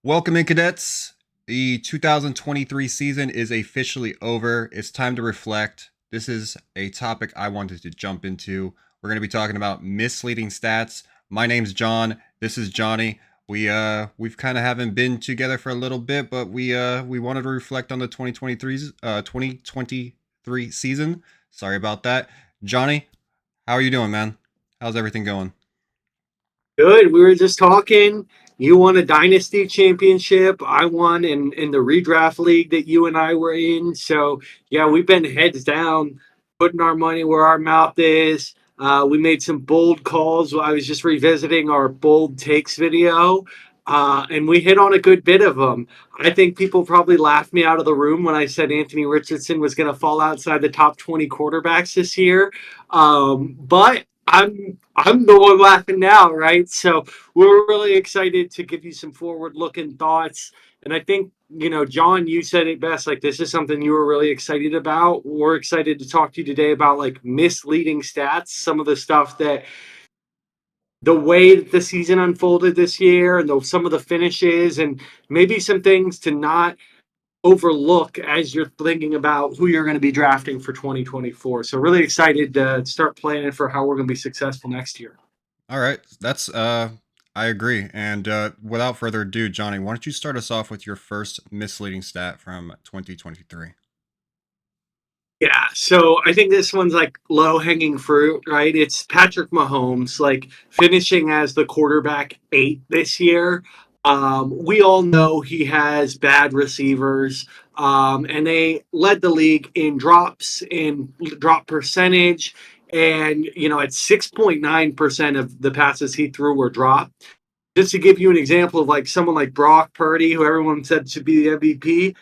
Welcome in, cadets. The 2023 season is officially over. It's time to reflect. This is a topic I wanted to jump into. We're going to be talking about misleading stats. My name's John. This is Jonny. We've kind of haven't been together for a little bit, but we wanted to reflect on the 2023 season. Sorry about that. Jonny, how are you doing, man? How's everything going? Good. We were just talking. You won a dynasty championship. I won in the redraft league that you and I were in. So yeah, we've been heads down, putting our money where our mouth is. We made some bold calls. I was just revisiting our bold takes video, and we hit on a good bit of them. I think people probably laughed me out of the room when I said Anthony Richardson was going to fall outside the top 20 quarterbacks this year. But I'm the one laughing now, right? So we're really excited to give you some forward-looking thoughts. And I think, John, you said it best. Like, this is something you were really excited about. We're excited to talk to you today about like misleading stats, some of the stuff that the way that the season unfolded this year, and some of the finishes, and maybe some things to not overlook as you're thinking about who you're going to be drafting for 2024. So really excited to start planning for how we're going to be successful next year. All right, that's I agree. And without further ado, Jonny, why don't you start us off with your first misleading stat from 2023? Yeah, so I think this one's like low hanging fruit, right? It's Patrick Mahomes, like finishing as the quarterback 8 this year. We all know he has bad receivers, and they led the league in drops, in drop percentage, and at 6.9% of the passes he threw were dropped. Just to give you an example of like someone like Brock Purdy, who everyone said should be the MVP,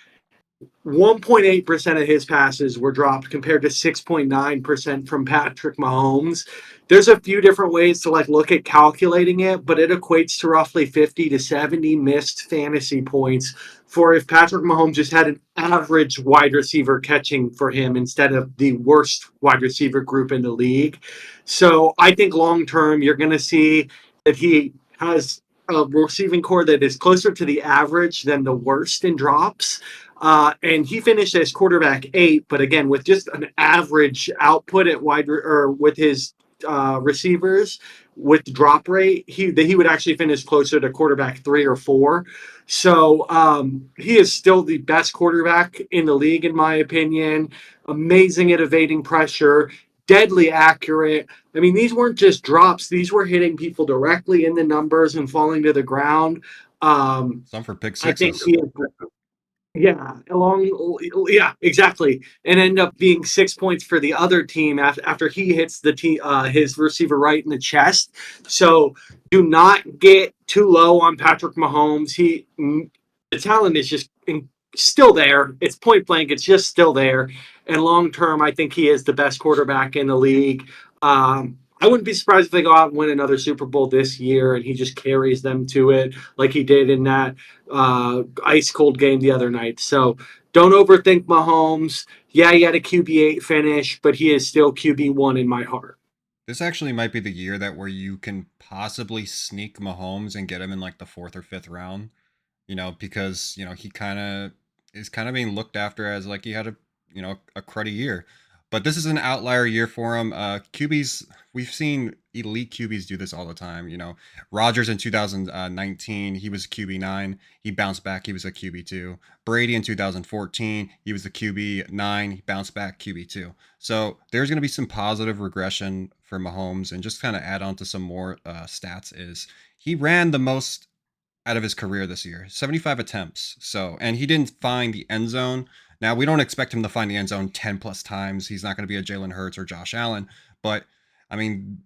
1.8% of his passes were dropped compared to 6.9% from Patrick Mahomes. There's a few different ways to like look at calculating it, but it equates to roughly 50 to 70 missed fantasy points for if Patrick Mahomes just had an average wide receiver catching for him instead of the worst wide receiver group in the league. So I think long term, you're going to see that he has a receiving core that is closer to the average than the worst in drops. And he finished as quarterback 8, but again, with just an average output at or with his receivers with drop rate, he would actually finish closer to quarterback 3 or 4. So he is still the best quarterback in the league, in my opinion. Amazing at evading pressure, deadly accurate. I mean, these weren't just drops; these were hitting people directly in the numbers and falling to the ground. Um, Some for pick I think sixes. he is, yeah, exactly, and end up being 6 points for the other team after he hits his receiver right in the chest. So do not get too low on Patrick Mahomes. The talent is just still there. It's point blank. It's just still there. And long term, I think he is the best quarterback in the league. I wouldn't be surprised if they go out and win another Super Bowl this year, and he just carries them to it like he did in that ice cold game the other night. So don't overthink Mahomes. Yeah, he had a QB8 finish, but he is still QB1 in my heart. This actually might be the year that where you can possibly sneak Mahomes and get him in like the fourth or fifth round. Because he kind of being looked after as like he had a cruddy year. But this is an outlier year for him. QBs, we've seen elite QBs do this all the time. Rodgers in 2019, he was a QB9. He bounced back. He was a QB2. Brady in 2014, he was a QB9. He bounced back QB2. So there's going to be some positive regression for Mahomes. And just kind of add on to some more stats is he ran the most out of his career this year, 75 attempts. So, and he didn't find the end zone. Now, we don't expect him to find the end zone 10 plus times. He's not going to be a Jaylen Herz or Josh Allen, but I mean,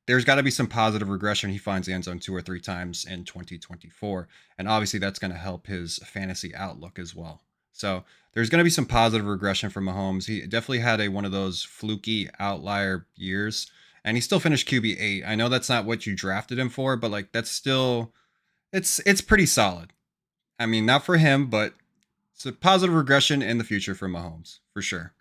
there's got to be some positive regression. He finds the end zone 2 or 3 times in 2024. And obviously, that's going to help his fantasy outlook as well. So, there's going to be some positive regression from Mahomes. He definitely had one of those fluky outlier years, and he still finished QB8. I know that's not what you drafted him for, but like that's still it's pretty solid. I mean, not for him, but it's a positive regression in the future for Mahomes for sure.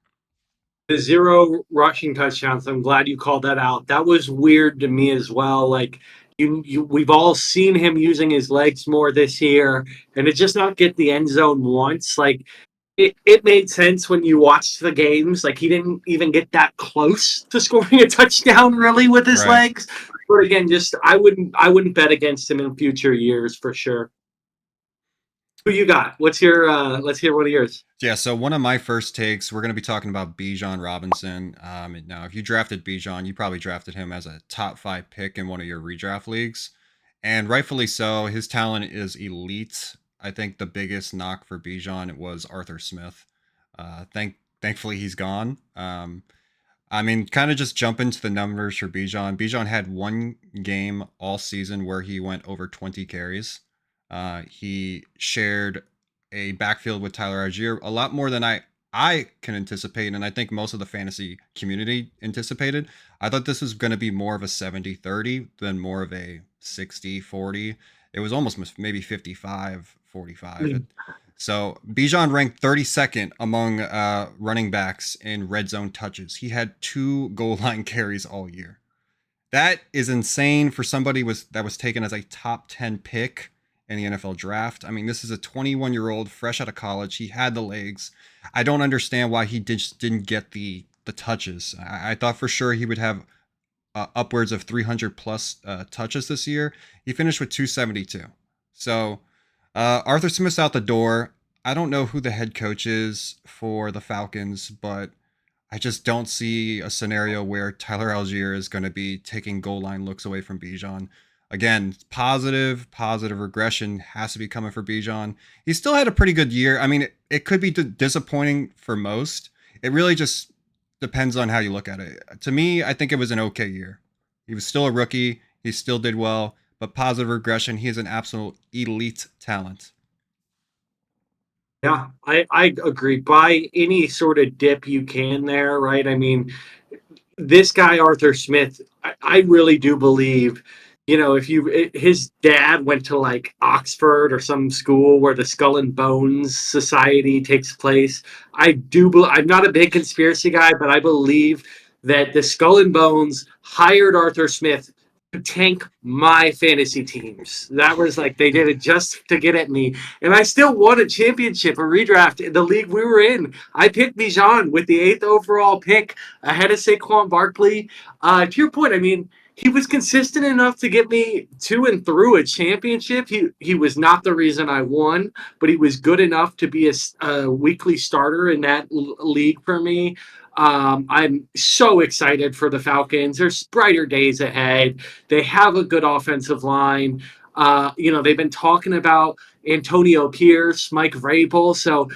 The zero rushing touchdowns, I'm glad you called that out. That was weird to me as well. Like, we've all seen him using his legs more this year, and to just not get the end zone once, like it made sense when you watched the games. Like he didn't even get that close to scoring a touchdown really with his Right. legs. But again, just I wouldn't bet against him in future years for sure. Who you got? What's your let's hear one of yours. Yeah, so one of my first takes, we're going to be talking about Benjon Robinson. Now, if you drafted Benjon, you probably drafted him as a top 5 pick in one of your redraft leagues. And rightfully so, his talent is elite. I think the biggest knock for Benjon was Arthur Smith. Thankfully, he's gone. Kind of just jump into the numbers for Benjon. Benjon had one game all season where he went over 20 carries. He shared a backfield with Tyler Algier a lot more than I can anticipate, and I think most of the fantasy community anticipated. I thought this was going to be more of a 70-30 than more of a 60-40. It was almost maybe 55-45. So Bijan ranked 32nd among running backs in red zone touches. He had 2 goal line carries all year. That is insane for somebody that was taken as a top 10 pick in the NFL draft. I mean, this is a 21-year-old fresh out of college. He had the legs. I don't understand why he just didn't get the touches. I thought for sure he would have upwards of 300 plus touches this year. He finished with 272. So Arthur Smith's out the door. I don't know who the head coach is for the Falcons, but I just don't see a scenario where Tyler Algier is going to be taking goal line looks away from Bijan. Again, positive regression has to be coming for Bijan. He still had a pretty good year. I mean, it could be disappointing for most. It really just depends on how you look at it. To me, I think it was an okay year. He was still a rookie. He still did well, but positive regression. He is an absolute elite talent. Yeah, I agree. Buy any sort of dip you can there, right? I mean, this guy Arthur Smith, I really do believe, if his dad went to like Oxford or some school where the Skull and Bones Society takes place. I'm not a big conspiracy guy, but I believe that the Skull and Bones hired Arthur Smith to tank my fantasy teams. That was like they did it just to get at me, and I still won a championship, a redraft in the league we were in. I picked Bijan with the 8th overall pick ahead of Saquon Barkley. To your point, I mean, he was consistent enough to get me to and through a championship. He was not the reason I won, but he was good enough to be a weekly starter in that league for me. I'm so excited for the Falcons. There's brighter days ahead. They have a good offensive line. They've been talking about Antonio Pierce, Mike Vrabel. So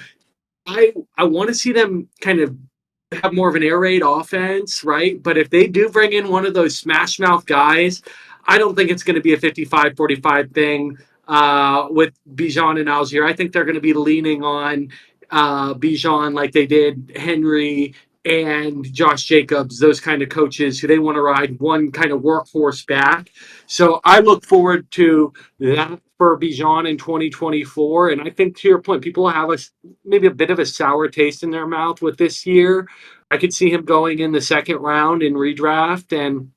I want to see them kind of have more of an air raid offense, right? But if they do bring in one of those smash mouth guys, I don't think it's going to be a 55-45 thing with Bijan and Algier. I think they're going to be leaning on Bijan like they did Henry and Josh Jacobs, those kind of coaches who they want to ride one kind of workhorse back. So I look forward to that for Bijan in 2024. And I think to your point, people have maybe a bit of a sour taste in their mouth with this year. I could see him going in the second round in redraft, and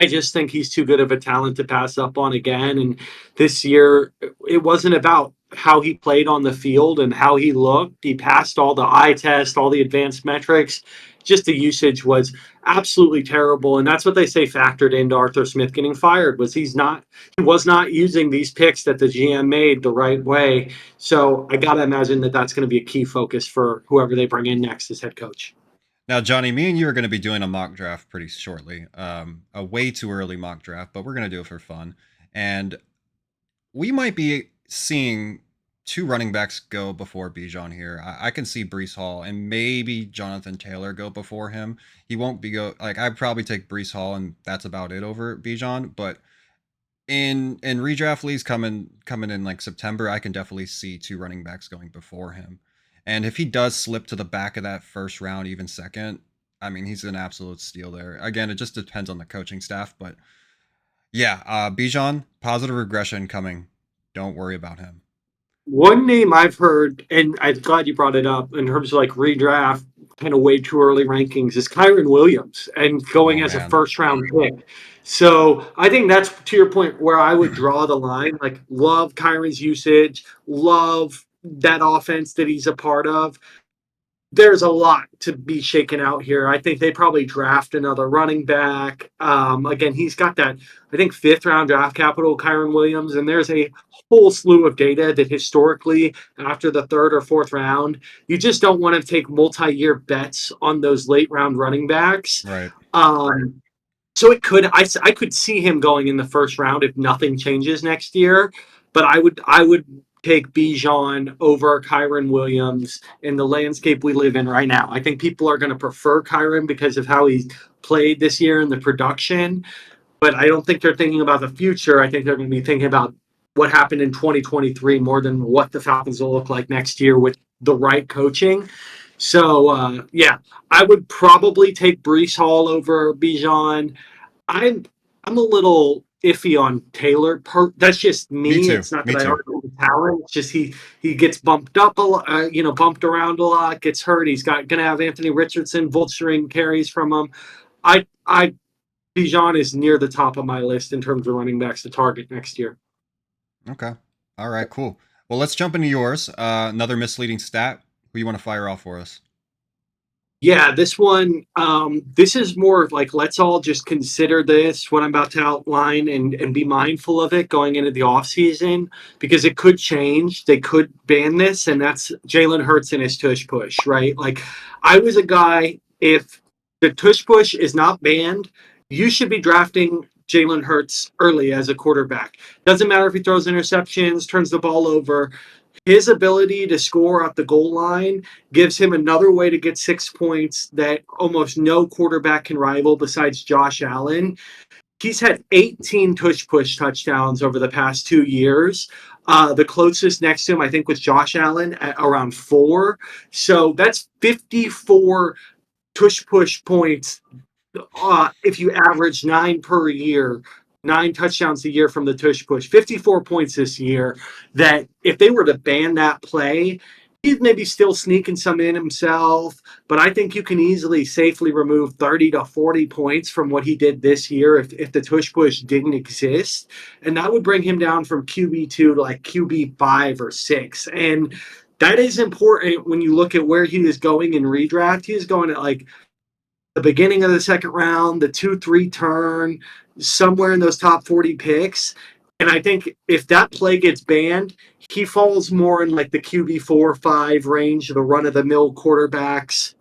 I just think he's too good of a talent to pass up on again. And this year, it wasn't about how he played on the field and how he looked. He passed all the eye tests, all the advanced metrics. Just the usage was absolutely terrible. And that's what they say factored into Arthur Smith getting fired was he was not using these picks that the GM made the right way. So I got to imagine that that's going to be a key focus for whoever they bring in next as head coach. Now, Johnny, me and you are going to be doing a mock draft pretty shortly. A way too early mock draft, but we're going to do it for fun. And we might be seeing 2 running backs go before Bijan here. I can see Breece Hall and maybe Jonathan Taylor go before him. He won't be I'd probably take Breece Hall and that's about it over Bijan. But in redraft leagues coming in like September, I can definitely see 2 running backs going before him. And if he does slip to the back of that first round, even second, I mean, he's an absolute steal there. Again, it just depends on the coaching staff, but yeah, Bijan, positive regression coming. Don't worry about him. One name I've heard, and I'm glad you brought it up in terms of like redraft, kind of way too early rankings, is Kyron Williams and going Oh as a man. first round pick. So I think that's, to your point, where I would draw the line. Like, love Kyron's usage, love that offense that he's a part of. There's a lot to be shaken out here. I think they probably draft another running back. Again, he's got that, I think, fifth round draft capital, Kyron Williams, and there's a whole slew of data that historically, after the third or fourth round, you just don't want to take multi year bets on those late round running backs. Right. Um, so I could see him going in the first round if nothing changes next year, but I would take Bijan over Kyron Williams in the landscape we live in right now. I think people are going to prefer Kyron because of how he's played this year and the production, but I don't think they're thinking about the future. I think they're going to be thinking about what happened in 2023 more than what the Falcons will look like next year with the right coaching. So yeah, I would probably take Brees Hall over Bijan. I'm I'm a little iffy on Taylor. That's just Me me. too. It's not Me that I too. argue with talent. It's just he gets bumped up a lot, bumped around a lot, gets hurt. He's gonna have Anthony Richardson vulturing carries from him. I Bijan is near the top of my list in terms of running backs to target next year. Okay. All right. Cool. Well, let's jump into yours. Another misleading stat. Who you want to fire off for us? Yeah, this one, this is more like, let's all just consider this, what I'm about to outline, and be mindful of it going into the off season because it could change. They could ban this, and that's Jalen Hurts and his tush push, right? Like, I was a guy, if the tush push is not banned, you should be drafting Jalen Hurts early as a quarterback. Doesn't matter if he throws interceptions, turns the ball over. His ability to score at the goal line gives him another way to get 6 points that almost no quarterback can rival besides Josh Allen. He's had 18 tush push touchdowns over the past 2 years. The closest next to him, I think, was Josh Allen at around 4. So that's 54 tush push points if you average 9 per year, 9 touchdowns a year from the tush push, 54 points this year. That if they were to ban that play, he'd maybe still sneaking some in himself, but I think you can easily safely remove 30 to 40 points from what he did this year if the tush push didn't exist. And that would bring him down from QB2 to like QB5 or 6. And that is important when you look at where he is going in redraft. He is going at like the beginning of the second round, the 2-3 turn, somewhere in those top 40 picks. And I think if that play gets banned, he falls more in like the QB 4-5 range, the run of the mill quarterbacks.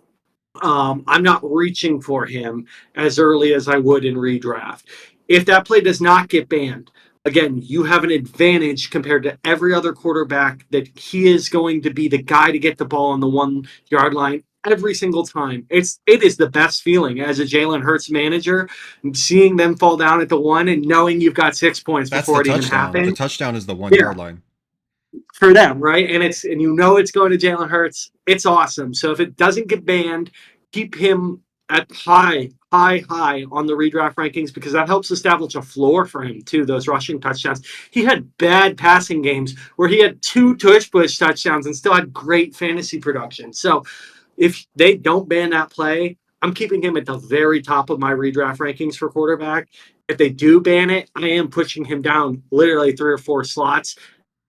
I'm not reaching for him as early as I would in redraft. If that play does not get banned, again, you have an advantage compared to every other quarterback that he is going to be the guy to get the ball on the 1 yard line every single time. It is the best feeling as a Jalen Hurts manager, seeing them fall down at the 1 and knowing you've got 6 points That's the before it even touchdown. The happened. touchdown is the one Yeah, yard line. for them, right? And it's going to Jalen Hurts. It's awesome. So if it doesn't get banned, keep him at high on the redraft rankings because that helps establish a floor for him too. Those rushing touchdowns. He had bad passing games where he had 2 tush push touchdowns and still had great fantasy production. So if they don't ban that play, I'm keeping him at the very top of my redraft rankings for quarterback. If they do ban it, I am pushing him down literally 3 or 4 slots.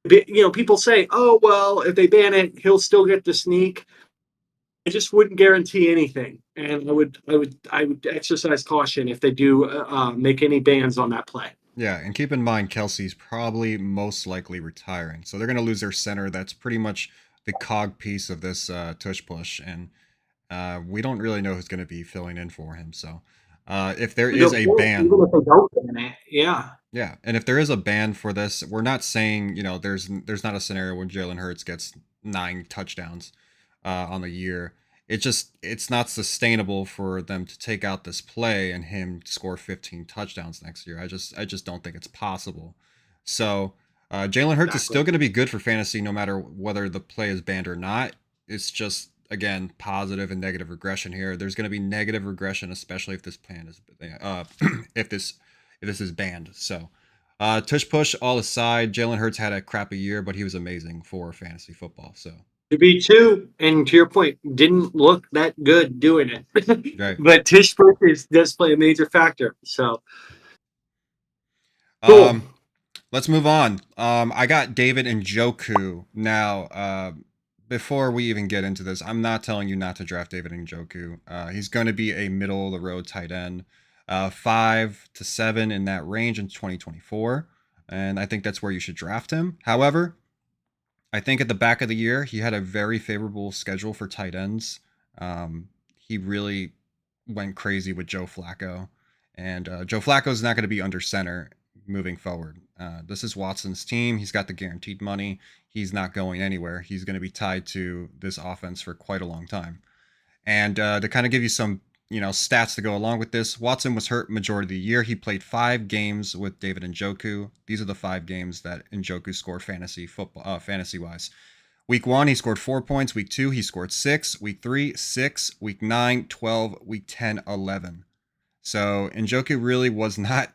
People say, "Oh well, if they ban it, he'll still get the sneak." I just wouldn't guarantee anything, and I would exercise caution if they do make any bans on that play. Yeah, and keep in mind Kelsey's probably most likely retiring, so they're going to lose their center. That's pretty much the cog piece of this tush push, and we don't really know who's going to be filling in for him. So, if there is a Even ban, if they don't ban it, yeah. yeah, and if there is a ban for this, we're not saying there's not a scenario where Jalen Hurts gets 9 touchdowns on the year. It's not sustainable for them to take out this play and him score 15 touchdowns next year. I just don't think it's possible. So Jalen Hurts is Exactly. still going to be good for fantasy no matter whether the play is banned or not. It's just again positive and negative regression here. There's going to be negative regression, especially if this plan is if this is banned. So tush push all aside, Jalen Hurts had a crappy year, but he was amazing for fantasy football. So To be two, and to your point, didn't look that good doing it. right. But Tish does play a major factor. So Cool. Um, let's move on. I got David Njoku now. Before we even get into this, I'm not telling you not to draft David Njoku. He's going to be a middle of the road tight end, 5 to 7 in that range in 2024, and I think that's where you should draft him. However, I think at the back of the year he had a very favorable schedule for tight ends. He really went crazy with Joe Flacco, and Joe Flacco is not going to be under center moving forward. This is Watson's team. He's got the guaranteed money. He's not going anywhere. He's going to be tied to this offense for quite a long time. And to kind of give you some, stats to go along with this, Watson was hurt majority of the year. He played 5 games with David Njoku. These are the 5 games that Njoku scored fantasy wise. Week 1, he scored 4 points. Week 2, he scored 6. Week 3, 6. Week 9, 12. Week 10, 11. So Njoku really was not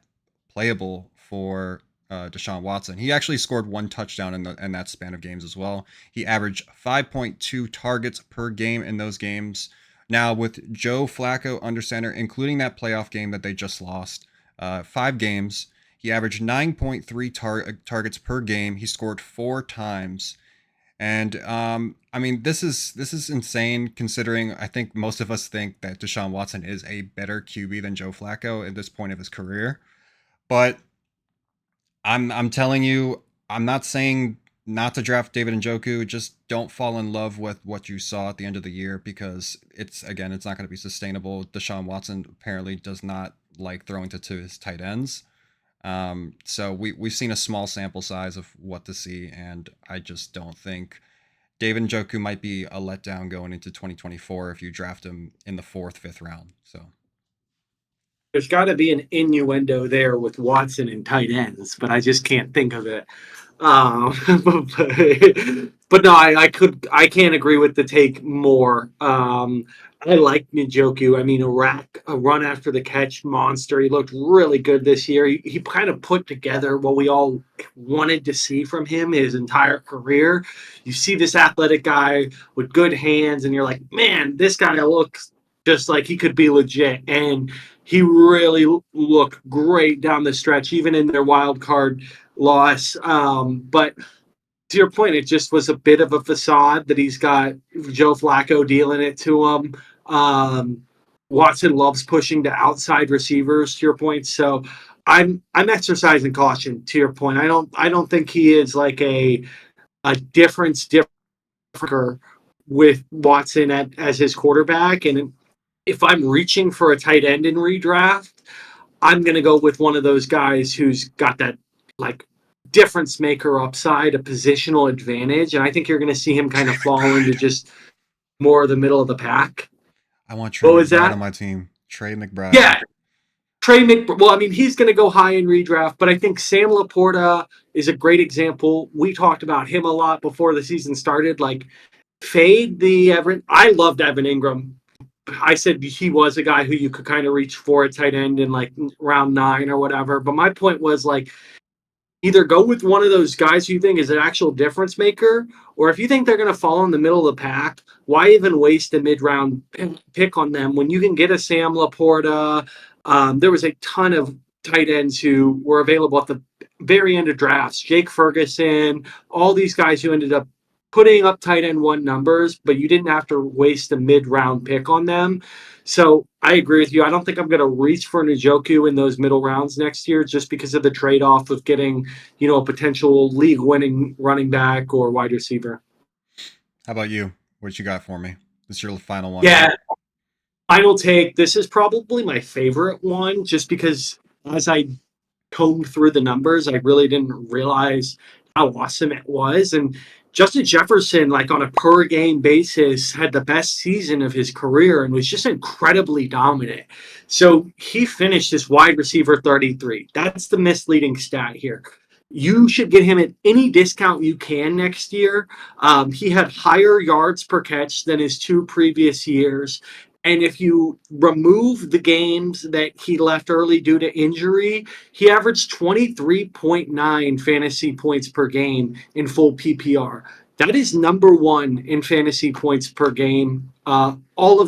playable for Deshaun Watson. He actually scored 1 touchdown in that span of games as well. He averaged 5.2 targets per game in those games. Now with Joe Flacco under center, including that playoff game that they just lost, 5 games, he averaged 9.3 targets per game. He scored 4 times. And I mean, this is insane considering I think most of us think that Deshaun Watson is a better QB than Joe Flacco at this point of his career. But I'm telling you, I'm not saying not to draft David Njoku. Just don't fall in love with what you saw at the end of the year because it's not going to be sustainable. Deshaun Watson apparently does not like throwing to his tight ends. So we've seen a small sample size of what to see, and I just don't think David Njoku might be a letdown going into 2024 if you draft him in the 4th, 5th round. So There's got to be an innuendo there with Watson and tight ends, but I just can't think of it. Um, but no, I can't agree with the take more. I like Njoku. I mean, a run after the catch monster. He looked really good this year. He kind of put together what we all wanted to see from him his entire career. You see this athletic guy with good hands, and you're like, man, this guy looks just like he could be legit. And he really looked great down the stretch, even in their wild card loss. But to your point, it just was a bit of a facade that he's got Joe Flacco dealing it to him. Um, Watson loves pushing to outside receivers. To your point, so I'm exercising caution. To your point, I don't think he is like a difference difference with Watson as his quarterback. And if I'm reaching for a tight end in redraft, I'm going to go with one of those guys who's got that like difference maker upside, a positional advantage. And I think you're going to see him kind of fall into just more of the middle of the pack. I want Trey What was McBride on that? my team. Trey McBride. Yeah. Well, I mean, he's going to go high in redraft, but I think Sam Laporta is a great example. We talked about him a lot before the season started. Like, fade the Evan. I loved Evan Ingram. I said he was a guy who you could kind of reach for at tight end in like round 9 or whatever. But my point was like either go with one of those guys you think is an actual difference maker, or if you think they're going to fall in the middle of the pack, why even waste a mid-round pick on them when you can get a Sam Laporta? There was a ton of tight ends who were available at the very end of drafts. Jake Ferguson, all these guys who ended up putting up tight end 1 numbers, but you didn't have to waste a mid-round pick on them. So I agree with you. I don't think I'm going to reach for Njoku in those middle rounds next year just because of the trade-off of getting, a potential league-winning running back or wide receiver. How about you? What you got for me? This is your final one, Yeah, right? final take. This is probably my favorite one just because as I combed through the numbers, I really didn't realize how awesome it was. And Justin Jefferson, like on a per game basis, had the best season of his career and was just incredibly dominant. So he finished as wide receiver 33. That's the misleading stat here. You should get him at any discount you can next year. He had higher yards per catch than his 2 previous years. And if you remove the games that he left early due to injury, he averaged 23.9 fantasy points per game in full PPR. That is number 1 in fantasy points per game. All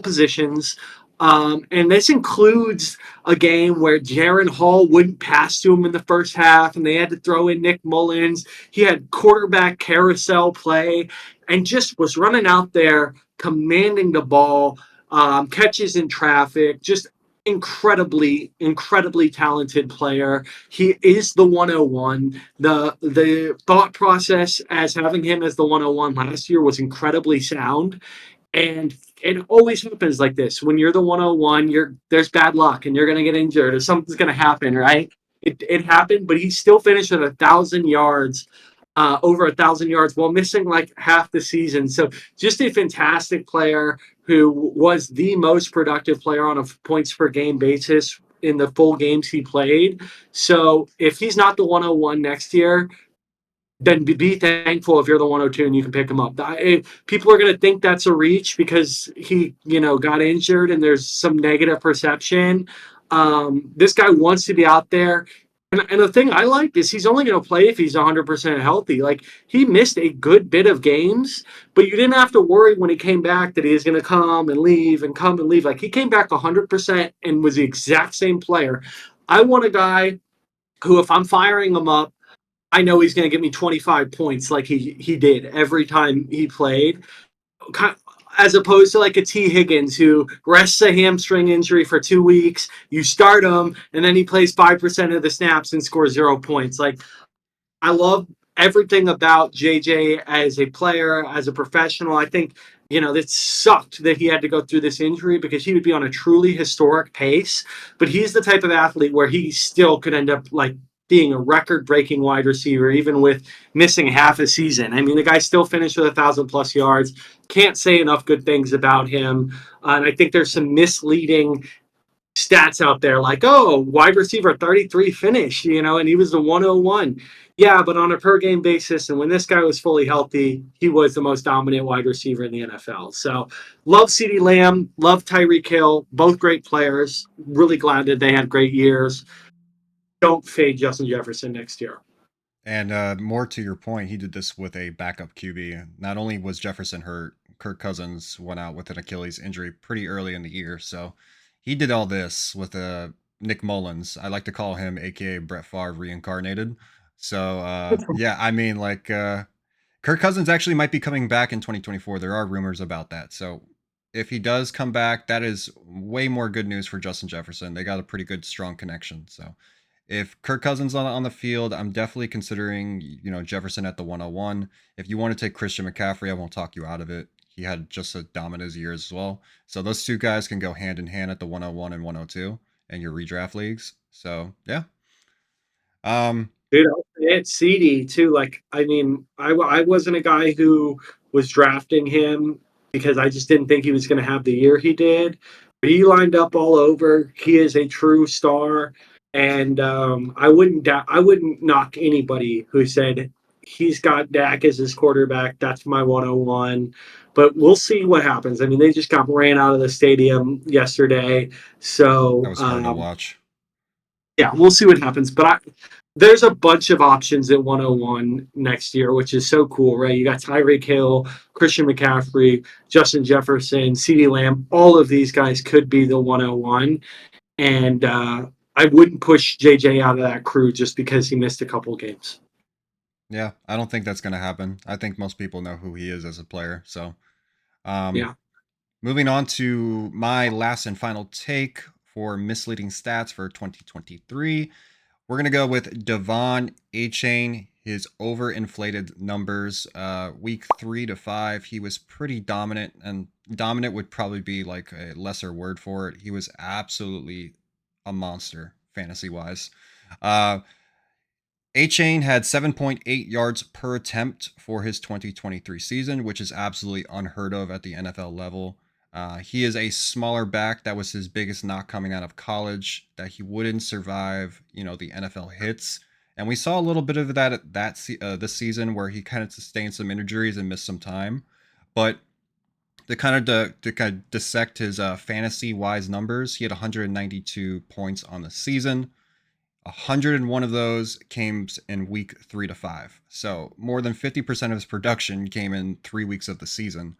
positions, And this includes a game where Jaron Hall wouldn't pass to him in the first half, and they had to throw in Nick Mullins. He had quarterback carousel play and just was running out there, commanding the ball, catches in traffic, just incredibly talented player. He is the 101. The thought process as having him as the 101 last year was incredibly sound, and it always happens like this. When you're the 101, there's bad luck and you're going to get injured or something's going to happen, right? It happened, but he still finished with 1,000 yards, over 1,000 yards while missing like half the season. So just a fantastic player who was the most productive player on a points per game basis in the full games he played. So if he's not the 101 next year, then be thankful if you're the 102 and you can pick him up. People are going to think that's a reach because he, got injured and there's some negative perception. This guy wants to be out there. And the thing I like is he's only going to play if he's 100% healthy. Like, he missed a good bit of games, but you didn't have to worry when he came back that he was going to come and leave and come and leave. Like, he came back 100% and was the exact same player. I want a guy who, if I'm firing him up, I know he's going to give me 25 points like he did every time he played, as opposed to like a T. Higgins who rests a hamstring injury for 2 weeks. You start him, and then he plays 5% of the snaps and scores 0 points. Like, I love everything about JJ as a player, as a professional. I think, it sucked that he had to go through this injury because he would be on a truly historic pace. But he's the type of athlete where he still could end up like being a record breaking wide receiver, even with missing half a season. I mean, the guy still finished with 1,000+ yards. Can't say enough good things about him. And I think there's some misleading stats out there like, oh, wide receiver 33 finish, and he was the 101. Yeah, but on a per game basis, and when this guy was fully healthy, he was the most dominant wide receiver in the NFL. So love CeeDee Lamb, love Tyreek Hill, both great players. Really glad that they had great years. Don't fade Justin Jefferson next year. And more to your point, he did this with a backup QB. Not only was Jefferson hurt, Kirk Cousins went out with an Achilles injury pretty early in the year. So he did all this with Nick Mullins. I like to call him, aka Brett Favre reincarnated. So yeah, I mean, like Kirk Cousins actually might be coming back in 2024. There are rumors about that. So if he does come back, that is way more good news for Justin Jefferson. They got a pretty good, strong connection. So if Kirk Cousins on the field, I'm definitely considering, Jefferson at the 101. If you want to take Christian McCaffrey, I won't talk you out of it. He had just a dominant year as well. So those two guys can go hand in hand at the 101 and 102 in your redraft leagues. So yeah. Dude, it's CD too. Like, I mean, I wasn't a guy who was drafting him because I just didn't think he was going to have the year he did. But he lined up all over. He is a true star, and I wouldn't knock anybody who said he's got Dak as his quarterback. That's my 101. But we'll see what happens. I mean, they just got ran out of the stadium yesterday, That so was hard to watch. yeah, we'll see what happens. But there's a bunch of options at 101 next year, which is so cool, right? You got Tyreek Hill, Christian McCaffrey, Justin Jefferson, CeeDee Lamb. All of these guys could be the 101. And I wouldn't push JJ out of that crew just because he missed a couple games. Yeah, I don't think that's going to happen. I think most people know who he is as a player. So, um, Yeah. moving on to my last and final take for misleading stats for 2023. We're going to go with Devon A-Chain. His overinflated numbers, week 3 to 5, he was pretty dominant, and dominant would probably be like a lesser word for it. He was absolutely a monster fantasy wise. A-Chain had 7.8 yards per attempt for his 2023 season, which is absolutely unheard of at the NFL level. He is a smaller back. That was his biggest knock coming out of college, that he wouldn't survive, the NFL hits. And we saw a little bit of that this season, where he kind of sustained some injuries and missed some time. But to kind of dissect his fantasy wise numbers, he had 192 points on the season. 101 of those came in week 3 to 5. So more than 50% of his production came in 3 weeks of the season.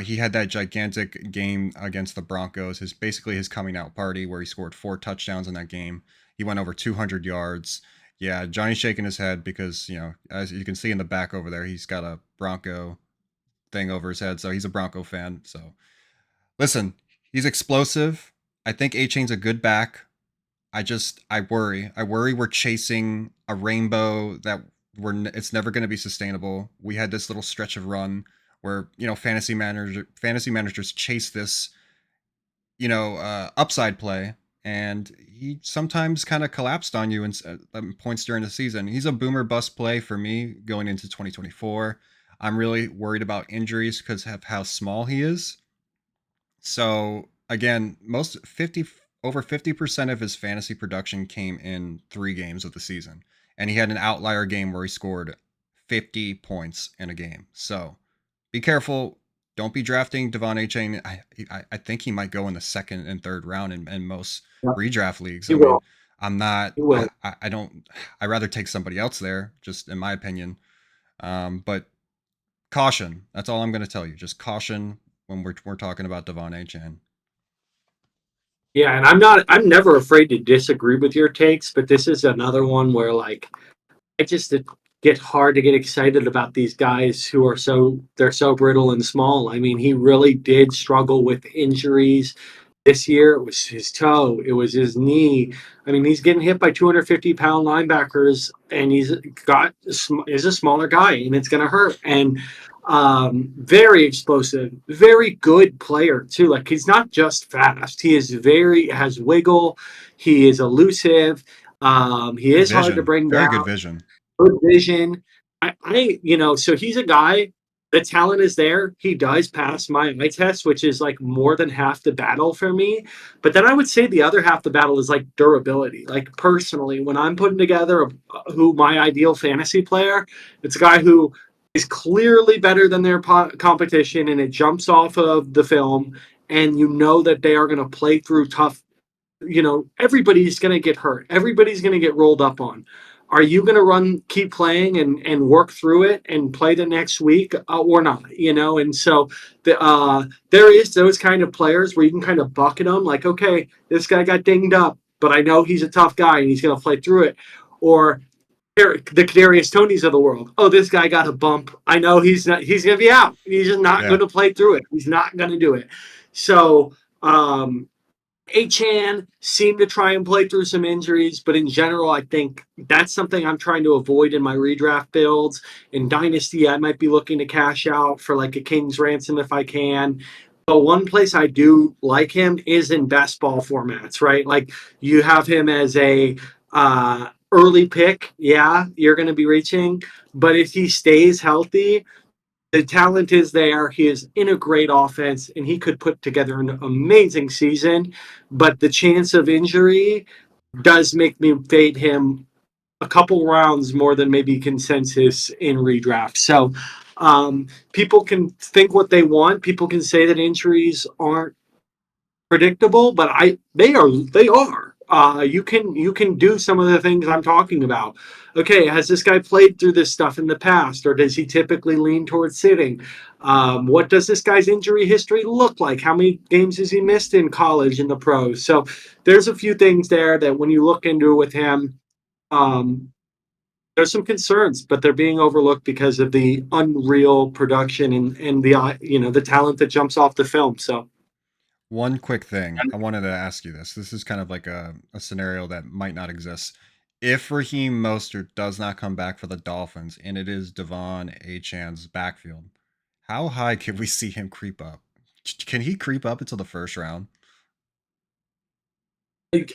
He had that gigantic game against the Broncos, his basically his coming out party where he scored 4 touchdowns in that game. He went over 200 yards. Yeah, Johnny's shaking his head because, as you can see in the back over there, he's got a Bronco thing over his head, so he's a Bronco fan. So listen, he's explosive. I think A Chain's a good back. I worry. I worry we're chasing a rainbow that it's never going to be sustainable. We had this little stretch of run where, fantasy managers chase this, upside play, and he sometimes kind of collapsed on you in points during the season. He's a boomer bust play for me going into 2024. I'm really worried about injuries because of how small he is. So again, most 50 over 50% of his fantasy production came in 3 games of the season. And he had an outlier game where he scored 50 points in a game. So be careful. Don't be drafting Devon Chain. I think he might go in the second and third round in most Yeah, redraft leagues. he I mean, will. I'm not He will. I don't I'd rather take somebody else there, just in my opinion. But caution. That's all I'm going to tell you. Just caution when we're talking about Devon Chain. Yeah, and I'm never afraid to disagree with your takes, but this is another one where like I just it get hard to get excited about these guys who are they're so brittle and small. I mean, he really did struggle with injuries. This year, it was his toe, it was his knee. I mean, he's getting hit by 250-pound linebackers, and is a smaller guy, and it's going to hurt. And very explosive, very good player too. Like he's not just fast; he is very has wiggle. He is elusive. He Good is hard to vision. bring Very down. good vision. Good vision. So he's a guy. The talent is there. He does pass my eye test, which is like more than half the battle for me. But then I would say the other half the battle is like durability. Like personally, when I'm putting together who my ideal fantasy player, it's a guy who is clearly better than their competition, and it jumps off of the film, and you know that they are going to play through tough. Everybody's going to get hurt. Everybody's going to get rolled up on. Are you going to keep playing and work through it and play the next week or not? And so there is those kind of players where you can kind of bucket them like, okay, this guy got dinged up, but I know he's a tough guy and he's going to play through it. Or the Kadarius Tonys of the world. Oh, this guy got a bump. I know he's not. He's going to be out. He's just not Yeah. going to play through it. He's not going to do it. So Achan seemed to try and play through some injuries, but in general, I think that's something I'm trying to avoid in my redraft builds. In Dynasty, I might be looking to cash out for like a King's ransom if I can. But one place I do like him is in best ball formats, right? Like you have him as a early pick. Yeah, you're going to be reaching. But if he stays healthy, the talent is there. He is in a great offense, and he could put together an amazing season. But the chance of injury does make me fade him a couple rounds more than maybe consensus in redraft. So people can think what they want. People can say that injuries aren't predictable, but they are. You can do some of the things I'm talking about. Okay, has this guy played through this stuff in the past, or does he typically lean towards sitting? What does this guy's injury history look like? How many games has he missed in college in the pros? So there's a few things there that when you look into it with him, um, there's some concerns, but they're being overlooked because of the unreal production and the talent that jumps off the film. So. One quick thing. I wanted to ask you this. This is kind of like a scenario that might not exist. If Raheem Mostert does not come back for the Dolphins and it is Devon Achan's backfield, how high can we see him creep up? Can he creep up until the first round?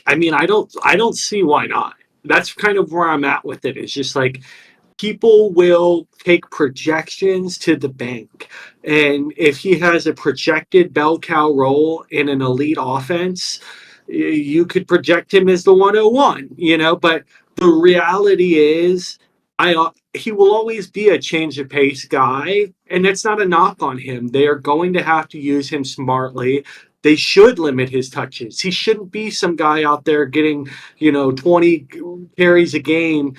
I mean, I don't see why not. That's kind of where I'm at with it. It's just like people will take projections to the bank. And if he has a projected bell cow role in an elite offense, you could project him as the 101, but the reality is he will always be a change of pace guy, and that's not a knock on him. They are going to have to use him smartly. They should limit his touches. He shouldn't be some guy out there getting 20 carries a game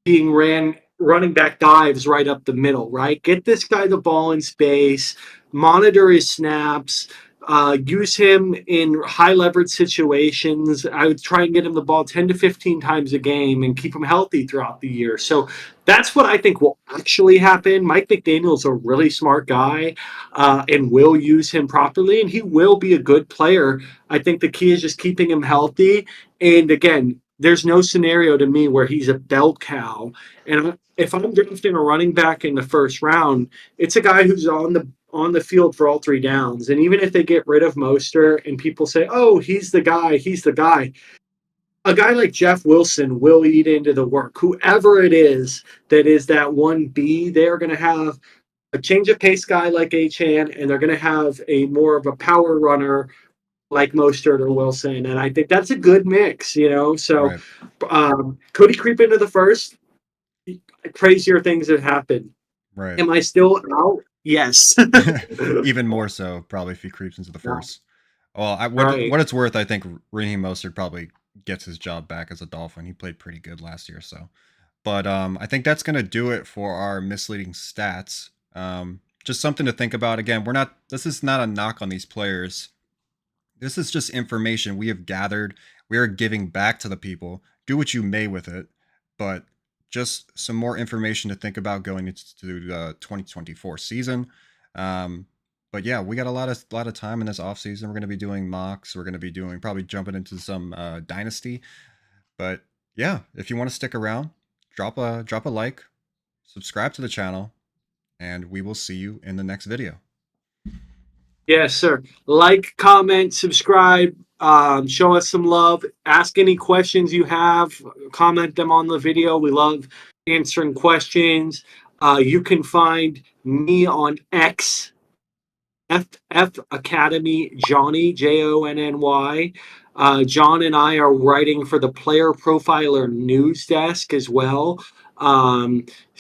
being running back dives right up the middle, right? Get this guy the ball in space, monitor his snaps, use him in high leverage situations. I would try and get him the ball 10 to 15 times a game and keep him healthy throughout the year. So that's what I think will actually happen. Mike McDaniel's a really smart guy and will use him properly, and he will be a good player. I think the key is just keeping him healthy. And again, there's no scenario to me where he's a bell cow. And if I'm drafting a running back in the first round, it's a guy who's on the field for all 3 downs. And even if they get rid of Mostert and people say, "Oh, he's the guy," a guy like Jeff Wilson will eat into the work. Whoever it is that is that 1B, they're going to have a change of pace guy like Achan, and they're going to have a more of a power runner like Mostert or Wilson. And I think that's a good mix, you know. So Right. could he creep into the first? Crazier things have happened. Right. Am I still out? Yes. Even more so, probably if he creeps into the first. Well, Right. what it's worth, I think Raheem Mostert probably gets his job back as a Dolphin. He played pretty good last year, so. But I think that's gonna do it for our misleading stats. Just something to think about. Again, we're not. This is not a knock on these players. This is just information we have gathered. We are giving back to the people. Do what you may with it, but just some more information to think about going into the 2024 season. But yeah, we got a lot of time in this off season. We're going to be doing mocks. We're going to be doing probably jumping into some dynasty. But yeah, if you want to stick around, drop a like, subscribe to the channel, and we will see you in the next video. Yes, sir. Like, comment, subscribe, show us some love. Ask any questions you have, comment them on the video. We love answering questions. You can find me on X, FF Academy Jonny, Jonny. John and I are writing for the Player Profiler news desk as well.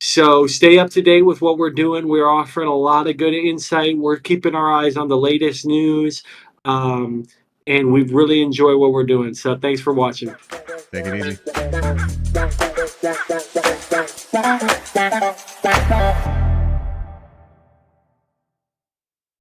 So stay up to date with what we're doing. We're offering a lot of good insight. We're keeping our eyes on the latest news. And we really enjoy what we're doing. So thanks for watching. Take it easy.